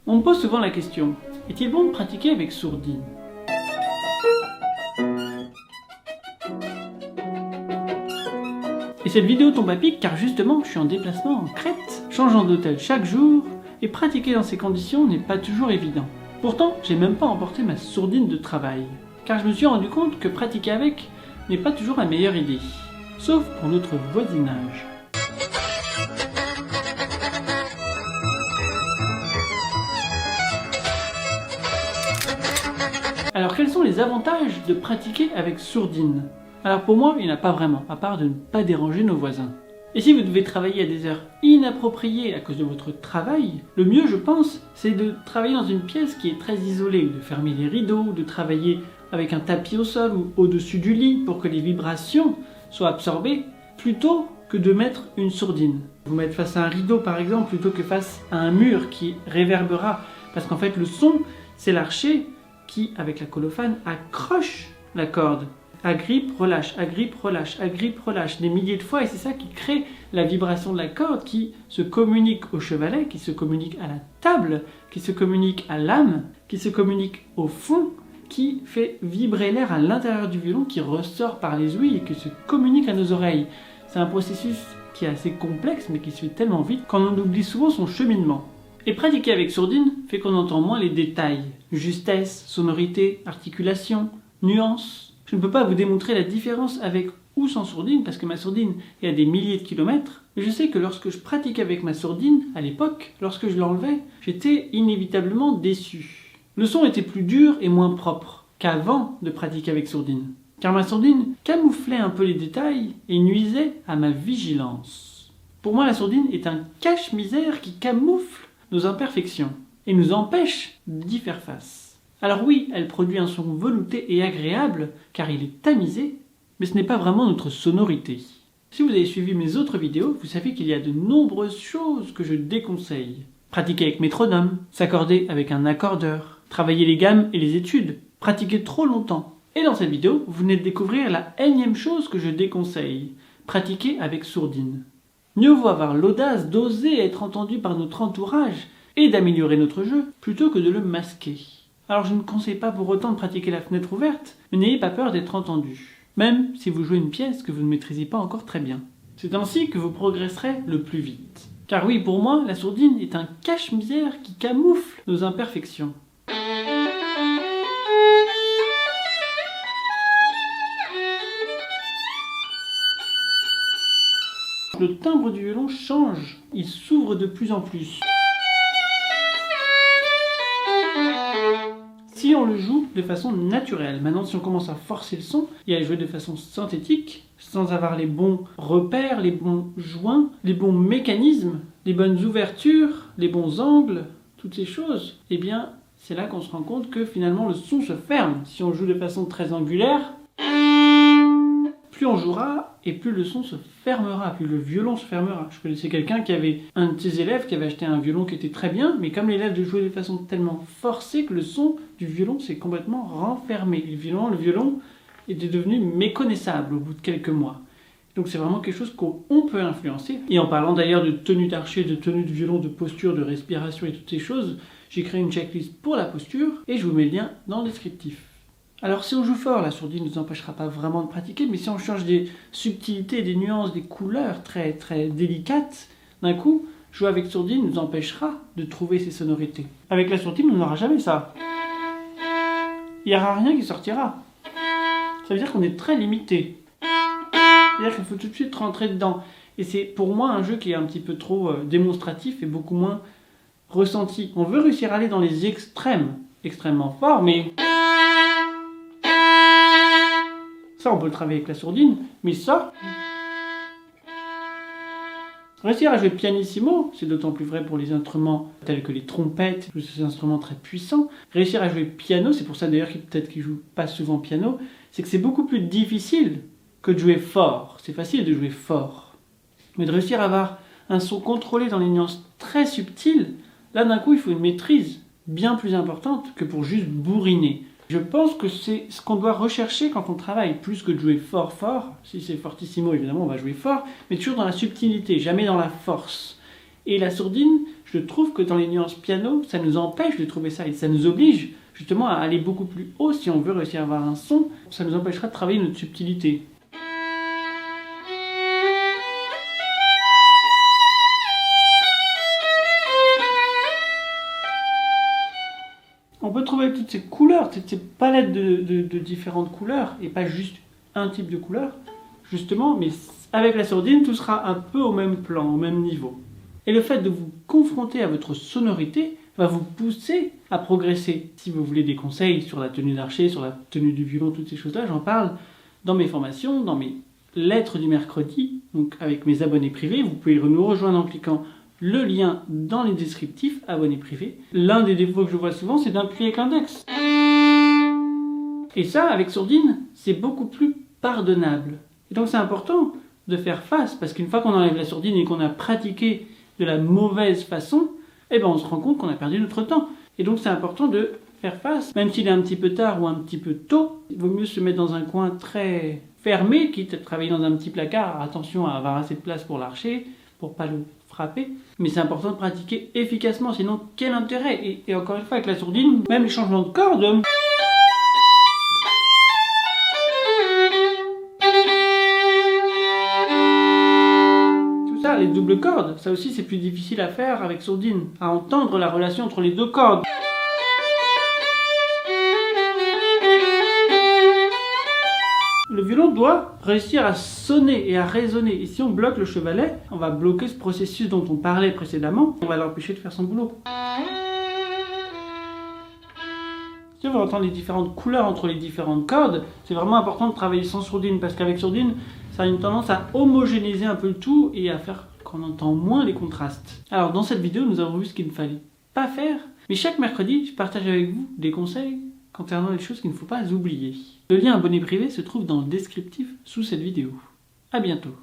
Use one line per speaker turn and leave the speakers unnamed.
On me pose souvent la question, est-il bon de pratiquer avec sourdine? Et cette vidéo tombe à pic car justement je suis en déplacement en Crète, changeant d'hôtel chaque jour, et pratiquer dans ces conditions n'est pas toujours évident. Pourtant, j'ai même pas emporté ma sourdine de travail, car je me suis rendu compte que pratiquer avec n'est pas toujours la meilleure idée, sauf pour notre voisinage. Alors quels sont les avantages de pratiquer avec sourdine? Alors pour moi, il n'y en a pas vraiment, à part de ne pas déranger nos voisins. Et si vous devez travailler à des heures inappropriées à cause de votre travail, le mieux je pense, c'est de travailler dans une pièce qui est très isolée, de fermer les rideaux, de travailler avec un tapis au sol ou au-dessus du lit pour que les vibrations soient absorbées, plutôt que de mettre une sourdine. Vous mettre face à un rideau par exemple, plutôt que face à un mur qui réverbera, parce qu'en fait le son, c'est l'archet qui, avec la colophane, accroche la corde. Agrippe, relâche, agrippe, relâche, agrippe, relâche, des milliers de fois, et c'est ça qui crée la vibration de la corde qui se communique au chevalet, qui se communique à la table, qui se communique à l'âme, qui se communique au fond, qui fait vibrer l'air à l'intérieur du violon, qui ressort par les ouïes et qui se communique à nos oreilles. C'est un processus qui est assez complexe, mais qui se fait tellement vite qu'on en oublie souvent son cheminement. Et pratiquer avec sourdine fait qu'on entend moins les détails, justesse, sonorité, articulation, nuances. Je ne peux pas vous démontrer la différence avec ou sans sourdine, parce que ma sourdine est à des milliers de kilomètres, mais je sais que lorsque je pratiquais avec ma sourdine, à l'époque, lorsque je l'enlevais, j'étais inévitablement déçu. Le son était plus dur et moins propre qu'avant de pratiquer avec sourdine, car ma sourdine camouflait un peu les détails et nuisait à ma vigilance. Pour moi, la sourdine est un cache-misère qui camoufle nos imperfections et nous empêche d'y faire face. Alors oui, elle produit un son velouté et agréable, car il est tamisé, mais ce n'est pas vraiment notre sonorité. Si vous avez suivi mes autres vidéos, vous savez qu'il y a de nombreuses choses que je déconseille. Pratiquer avec métronome, s'accorder avec un accordeur, travailler les gammes et les études, pratiquer trop longtemps. Et dans cette vidéo, vous venez de découvrir la énième chose que je déconseille, pratiquer avec sourdine. Mieux vaut avoir l'audace d'oser être entendu par notre entourage et d'améliorer notre jeu, plutôt que de le masquer. Alors je ne conseille pas pour autant de pratiquer la fenêtre ouverte, mais n'ayez pas peur d'être entendu, même si vous jouez une pièce que vous ne maîtrisez pas encore très bien. C'est ainsi que vous progresserez le plus vite. Car oui, pour moi, la sourdine est un cache-misère qui camoufle nos imperfections. Le timbre du violon change, il s'ouvre de plus en plus. Si on le joue de façon naturelle. Maintenant, si on commence à forcer le son et à jouer de façon synthétique, sans avoir les bons repères, les bons joints, les bons mécanismes, les bonnes ouvertures, les bons angles, toutes ces choses, eh bien, c'est là qu'on se rend compte que finalement le son se ferme. Si on joue de façon très angulaire, plus on jouera et plus le son se fermera, plus le violon se fermera. Je connaissais quelqu'un qui avait un de ses élèves qui avait acheté un violon qui était très bien, mais comme l'élève jouait de façon tellement forcée que le son du violon s'est complètement renfermé. Le violon était devenu méconnaissable au bout de quelques mois. Donc c'est vraiment quelque chose qu'on peut influencer. Et en parlant d'ailleurs de tenue d'archet, de tenue de violon, de posture, de respiration et toutes ces choses, j'ai créé une checklist pour la posture et je vous mets le lien dans le descriptif. Alors si on joue fort, la sourdine ne nous empêchera pas vraiment de pratiquer, mais si on change des subtilités, des nuances, des couleurs très très délicates, d'un coup, jouer avec sourdine nous empêchera de trouver ces sonorités. Avec la sourdine, on n'aura jamais ça. Il n'y aura rien qui sortira. Ça veut dire qu'on est très limité. C'est-à-dire qu'il faut tout de suite rentrer dedans. Et c'est pour moi un jeu qui est un petit peu trop démonstratif et beaucoup moins ressenti. On veut réussir à aller dans les extrêmes, extrêmement fort, mais ça, on peut le travailler avec la sourdine, mais ça, réussir à jouer pianissimo, c'est d'autant plus vrai pour les instruments tels que les trompettes, tous ces instruments très puissants. Réussir à jouer piano, c'est pour ça d'ailleurs peut-être qu'ils jouent pas souvent piano, c'est que c'est beaucoup plus difficile que de jouer fort. C'est facile de jouer fort, mais de réussir à avoir un son contrôlé dans les nuances très subtiles, là d'un coup il faut une maîtrise bien plus importante que pour juste bourriner. Je pense que c'est ce qu'on doit rechercher quand on travaille, plus que de jouer fort. Si c'est fortissimo, évidemment, on va jouer fort, mais toujours dans la subtilité, jamais dans la force. Et la sourdine, je trouve que dans les nuances piano, ça nous empêche de trouver ça et ça nous oblige justement à aller beaucoup plus haut si on veut réussir à avoir un son. Ça nous empêchera de travailler notre subtilité. On peut trouver toutes ces couleurs, toutes ces palettes de différentes couleurs, et pas juste un type de couleur, justement, mais avec la sourdine, tout sera un peu au même plan, au même niveau. Et le fait de vous confronter à votre sonorité va vous pousser à progresser. Si vous voulez des conseils sur la tenue d'archer, sur la tenue du violon, toutes ces choses-là, j'en parle dans mes formations, dans mes lettres du mercredi, donc avec mes abonnés privés. Vous pouvez nous rejoindre en cliquant le lien dans les descriptifs, abonnés privés. L'un des défauts que je vois souvent, c'est d'appuyer avec l'index. Et ça, avec sourdine, c'est beaucoup plus pardonnable. Et donc c'est important de faire face, parce qu'une fois qu'on enlève la sourdine et qu'on a pratiqué de la mauvaise façon, eh ben on se rend compte qu'on a perdu notre temps. Et donc c'est important de faire face, même s'il est un petit peu tard ou un petit peu tôt, il vaut mieux se mettre dans un coin très fermé, quitte à travailler dans un petit placard. Attention à avoir assez de place pour l'archer, pour pas le frapper. Mais c'est important de pratiquer efficacement, sinon quel intérêt? Et encore une fois, avec la sourdine, même les changements de cordes, les doubles cordes, ça aussi c'est plus difficile à faire avec sourdine, à entendre la relation entre les deux cordes. Le violon doit réussir à sonner et à résonner, et si on bloque le chevalet, on va bloquer ce processus dont on parlait précédemment, on va l'empêcher de faire son boulot. Si on veut entendre les différentes couleurs entre les différentes cordes, c'est vraiment important de travailler sans sourdine, parce qu'avec sourdine, ça a une tendance à homogénéiser un peu le tout et à faire qu'on entend moins les contrastes. Alors dans cette vidéo, nous avons vu ce qu'il ne fallait pas faire, mais chaque mercredi, je partage avec vous des conseils concernant les choses qu'il ne faut pas oublier. Le lien abonné privé se trouve dans le descriptif sous cette vidéo. À bientôt.